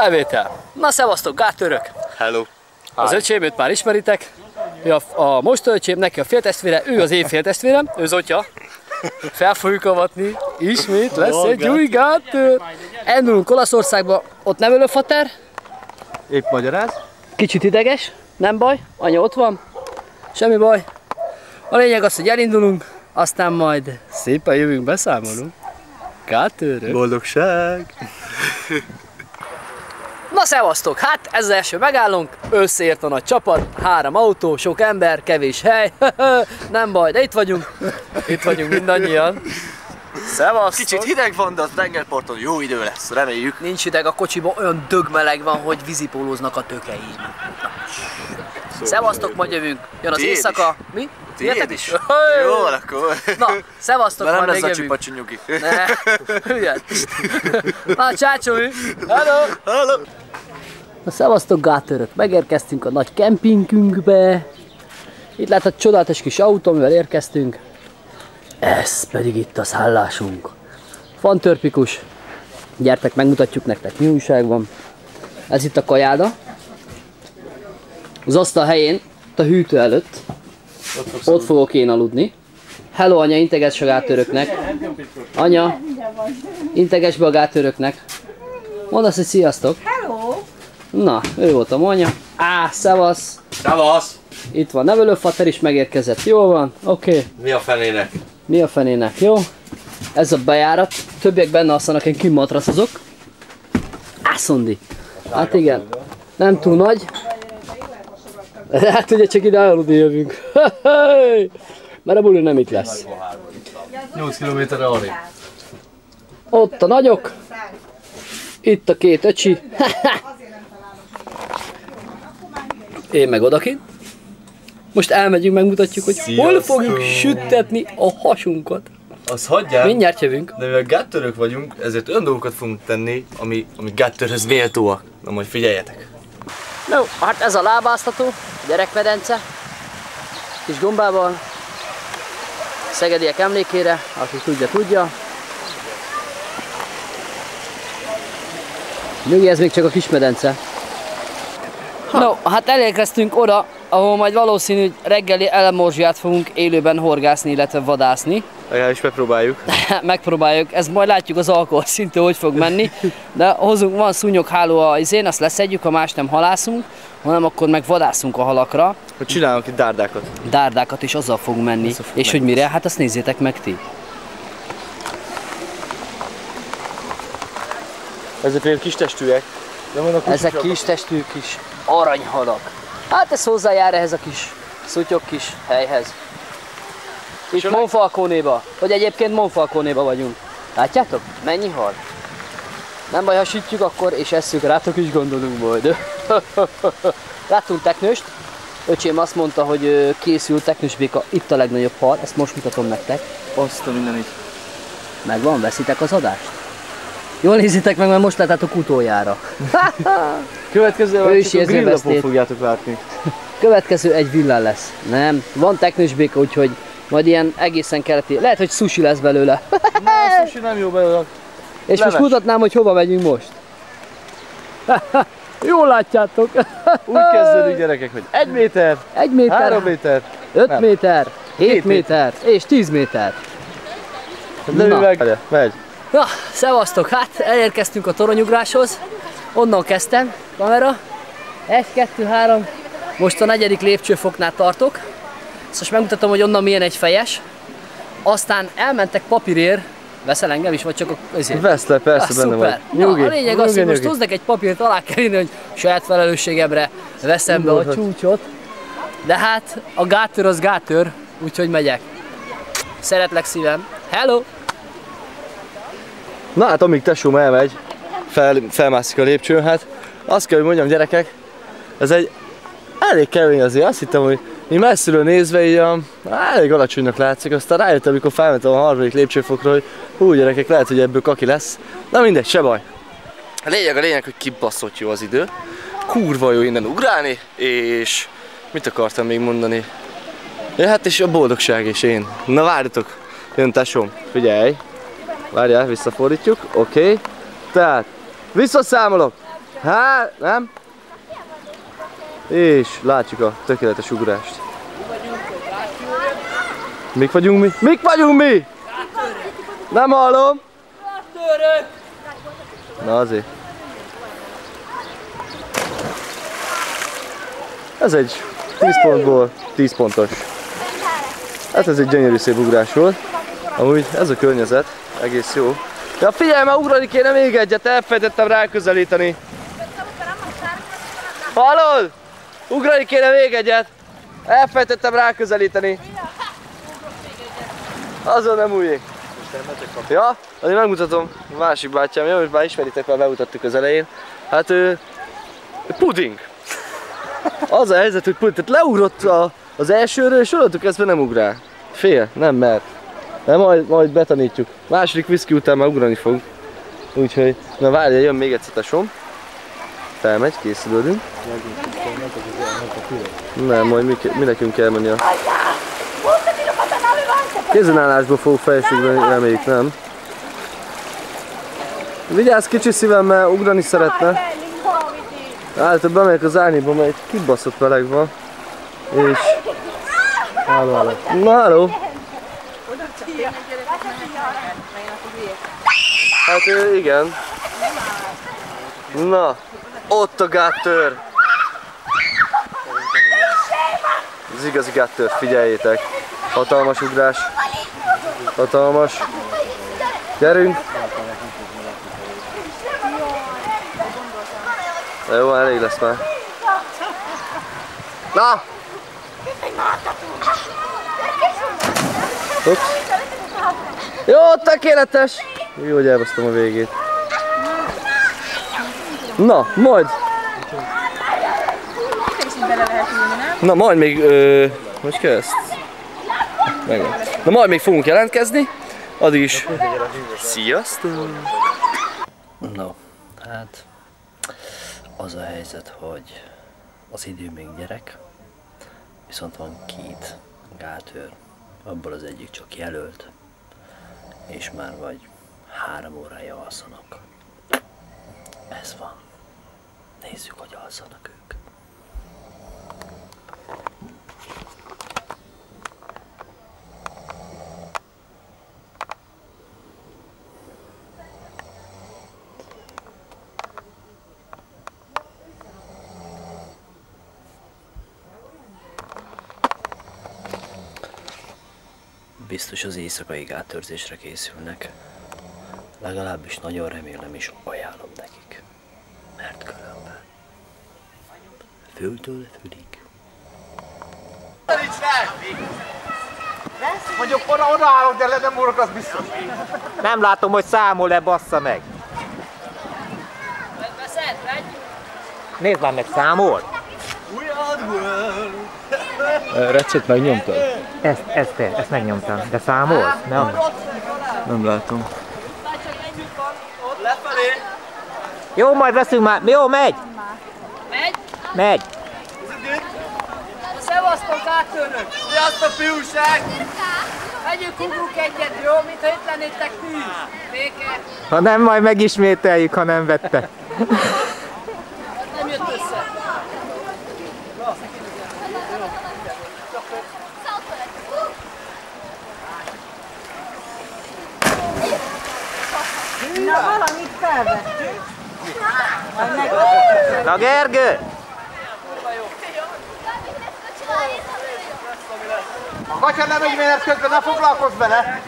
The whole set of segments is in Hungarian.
Elvétel. Na szevasztok, gátőrök! Hello! Az öcsémét már ismeritek. A most öcsém, neki a féltestvére, ő az én féltestvérem, ő Zotya. Fel fogjuk avatni, ismét lesz egy új gátőr. Elindulunk Olaszországba, ott nevelőfater. Épp magyaráz. Kicsit ideges, nem baj, anya ott van, semmi baj. A lényeg az, hogy elindulunk, aztán majd szépen jövünk, beszámolunk. Gátőrök. Boldogság! Na szevasztok, hát ez az első megállunk, összeért a nagy csapat, 3 autó, sok ember, kevés hely, nem baj, de itt vagyunk mindannyian. Szevasztok! Kicsit hideg van, de a tengerparton jó idő lesz, reméljük. Nincs hideg, a kocsiban olyan dögmeleg van, hogy vízipólóznak a tökeim. Szevasztok, majd jövünk, jön az éjszaka. Mi? Tiéd is? Jó, akkor. Na, szevasztok, majd még jövünk. Nem lesz a csipacsonyugi. Ne, hülye. Na, csácsói! Hello! Hello! Na, szevasztok, gátőrök! Megérkeztünk a nagy kempingünkbe. Itt láthat csodálatos kis autó, amivel érkeztünk. Ez pedig itt a szállásunk. Fantörpikus. Gyertek, megmutatjuk nektek, mi újság van. Ez itt a kajáda. Az asztal helyén, a hűtő előtt. Ott fogok én aludni. Hello, anya, integes a gátőröknek. Anya, integes be a gátőröknek. Mondd azt, hogy sziasztok. Hello! Na, ő volt a anya. Szevasz. Szevasz! Itt van nevelőfater is megérkezett. Jó van, oké. Mi a fenének? Mi a fenének, jó? Ez a bejárat. Többiek benne alszanak, én kimatraszozok. Szondi. Hát igen. Nem túl nagy. Hát ugye csak ide aludni jövünk. Mert a buli nem itt lesz. 8 kilométerre arrébb. Ott a nagyok. Itt a 2 öcsi. Én meg odakint. Most elmegyünk, megmutatjuk, hogy hol fogjuk süttetni a hasunkat. Azt hagyjál. Mindjárt jövünk. De mivel gátörök vagyunk, ezért olyan dolgokat fogunk tenni, ami gátörhöz méltóak. Na majd figyeljetek. No, hát ez a lábáztató, gyerekmedence. Kis gombával. Szegediek emlékére, aki tudja. Nyugi, ez még csak a kis medence. No, hát elérkeztünk oda, ahol majd valószínű, hogy reggeli elmorzsiát fogunk élőben horgászni, illetve vadászni. Legalábbis megpróbáljuk. Megpróbáljuk, ez majd látjuk az alkohol szintű, hogy fog menni. De hozunk, van szúnyogháló a izén, azt leszedjük, ha más nem halászunk, hanem akkor meg vadászunk a halakra. Hogy csinálunk itt dárdákat. Dárdákat, és azzal fog menni. És hogy mire? Hát azt nézzétek meg ti. Ezek ilyen kis testűek. Ezek kis testű kis aranyhalak. Hát ez hozzájár ehhez a kis szutyok kis helyhez. Itt Monfalconéba, vagy egyébként Monfalconéba vagyunk. Látjátok? Mennyi hal? Nem baj, ha sütjük akkor, és esszük, rátok is gondolunk majd. Láttunk teknőst. Öcsém azt mondta, hogy készül teknősbéka, itt a legnagyobb hal, ezt most mutatom nektek. Azt a mindenit. Megvan, veszitek az adást? Jól nézzétek meg, mert most láttátok utoljára. Következő is érzi a vesztét. fogjátok látni. Következő egy villán lesz. Nem, van teknősbéka, úgyhogy majd ilyen egészen keleti. Lehet, hogy sushi lesz belőle. Na, sushi nem jó belőle. És most mutatnám, hogy hova megyünk most. Jól látjátok. Úgy kezdődik, gyerekek, hogy 1 méter, 1 méter, 3 méter, 5 méter, 7 méter és 10 méter. de meg. Megy. Na, szevasztok, hát elérkeztünk a toronyugráshoz. Onnan kezdtem, kamera. 1, 2, 3. Most a 4. lépcsőfoknál tartok. Most megmutatom, hogy onnan milyen egy fejes. Aztán elmentek papírért. Veszel engem is, vagy csak azért? Veszle, persze, benne vagy. Nyugi. Na, a lényeg az, hogy most hozzak egy papírt, alá kell írni, hogy saját felelősségemre veszem be a csúcsot. De hát a gátőr az gátőr, úgyhogy megyek. Szeretlek szívem. Hello! Na hát amíg tesóm elmegy, felmászik a lépcsőn, hát azt kell, hogy mondjam, gyerekek, ez egy elég kemény azért, azt hittem, hogy így messziről nézve így elég alacsonynak látszik, aztán rájöttem, amikor felmentem a 3. lépcsőfokra, hogy hú gyerekek, lehet, hogy ebből kaki lesz. Na mindegy, se baj. A lényeg, hogy kibaszott jó az idő. Kurva jó innen ugrálni, és mit akartam még mondani? Ja, hát és a boldogság és én. Na várjatok, jön tesóm, figyelj. Várjál, visszafordítjuk, oké. Tehát, visszaszámolok. Hát, nem? És látjuk a tökéletes ugrást. Mik vagyunk mi? Mik vagyunk mi? Nem hallom. Na azért. Ez egy 10 pontból 10 pontos. Hát ez egy gyönyörű szép ugrás volt. Amúgy ez a környezet egész jó. Ja figyelj, már ugrani kéne még egyet, elfelejtettem ráközelíteni. Hallod? Ugrani kéne még egyet. Elfelejtettem ráközelíteni. Azon nem újjék. Ja, azért megmutatom a másik bátyám, jó, most már ismeritek, már bemutattuk az elején. Hát puding. Az a helyzet, hogy puding, tehát leugrott az elsőről, és onnantól kezdve nem ugrál. Fél, nem mert. De majd betanítjuk. Második viszki után már ugrani fog. Úgyhogy, na várja, jön még egyszer tesom. Felmegy, készülődünk. Nem, majd mi nekünk kell menni a... Kézenállásból fogok felségben, reméljük nem. Vigyázz kicsi szívem, mert ugrani szeretne. Általában bemegyek az árnyékba, mert egy kibaszott meleg van. És... Háló. Na, háló. Hát igen. Na, ott a gáttör. Ez igazi gáttör, figyeljétek. Hatalmas ugrás. Hatalmas. Gyerünk. Jó, elég lesz már. Na! Ups. Jó, tökéletes! Jó, hogy elbasztom a végét. Na, majd. Na, majd még... Most kell ezt? Megvan. Na, majd még fogunk jelentkezni. Addig is. Sziasztok! No, hát... Az a helyzet, hogy az idő még gyerek, viszont van két gátőr, abból az egyik csak jelölt, és már vagy 3 órája alszanak. Ez van. Nézzük, hogy alszanak ők. Biztos az éjszakai gátőrzésre készülnek. Legalábbis nagyon remélem és ajánlom nekik. Mert különben fültől fülig. Mondjuk oda állok, de le nem úrok, az biztos. Nem látom, hogy számol-e, bassza meg. Nézd már meg, számol. Recet megnyomtad? Ezt megnyomtam. De számolsz? Nem látom. Jó, majd veszünk már. Jó, megy. Megy? Megy. Szevasztok, áttörnök! Sziasztok, fiúság! Megyünk, ugrunk egyet, jó? Mintha itt lennétek ti! Béke! Ha nem, majd megismételjük, ha nem vette. Nem jött össze! Na, valamit felvettünk. Na, Gergő! A Gatya nem megy menet közben, ne foglalkozz vele!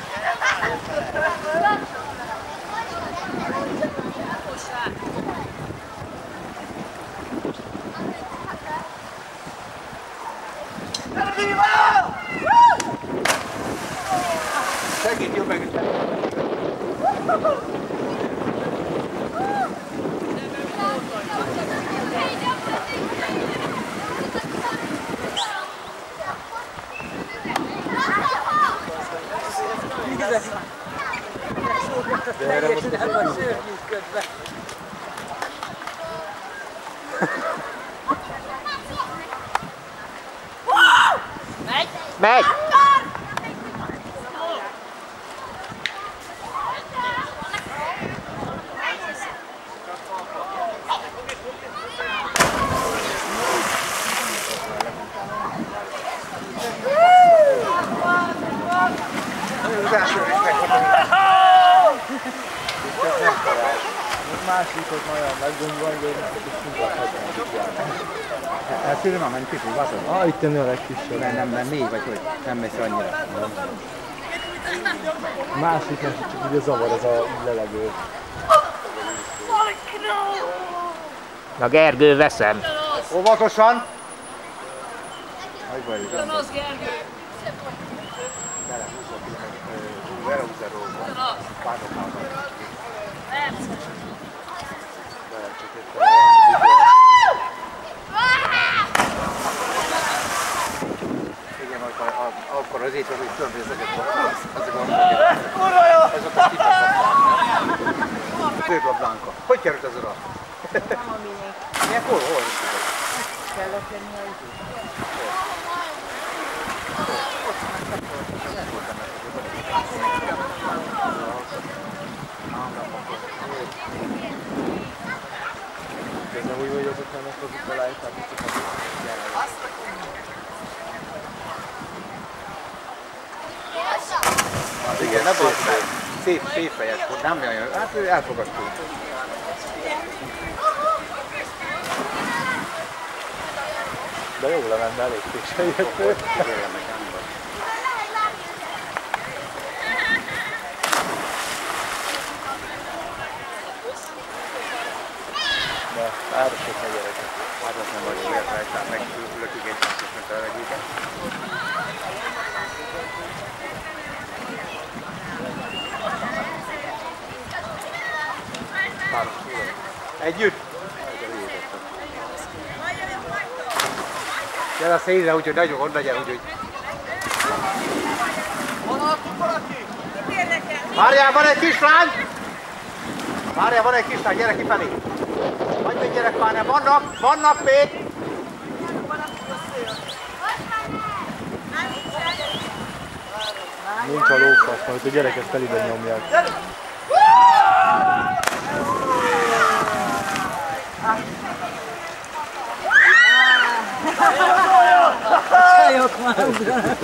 Segítj meg! Megy! útot nagyon meggondolni, de hát szülőm, amennyi kicsit vaszod. Ah, itt jönni a legkisebb. Nem, négy vagy hogy? Nem messze annyira. Másik nem, csak ugye zavar ez a levegő. Na Gergő, veszem. Óvatosan. Hogy vagy? Ugyanaz, Gergő. Igen, akkor az így van, hogy több ezeket ez ott a kifeszett. Tőle a Blanka. Hogy került ez oda? Milyen hol? Kellett lenni a időt. Közben úgy vagy azok nem akarjuk aláírták, hogy csak az igen, ne volt szép fejes volt, nem olyan, hát elfogadtuk. de jó lement, elég későn jött. De árosok a gyerekek. Hát azt nem vagy, miért rajtál, megülök igényesen, mint a legéket. Együtt? Gyere a szélre, úgyhogy nagyon gond legyen, úgyhogy... Várjál, van egy kislány! Várjál, van egy kislány, gyere kifelé! Vagy még gyerek már nem, vannak még! Nincs a lófasz, majd a gyerekek teliben nyomják. Csajok már ugranak.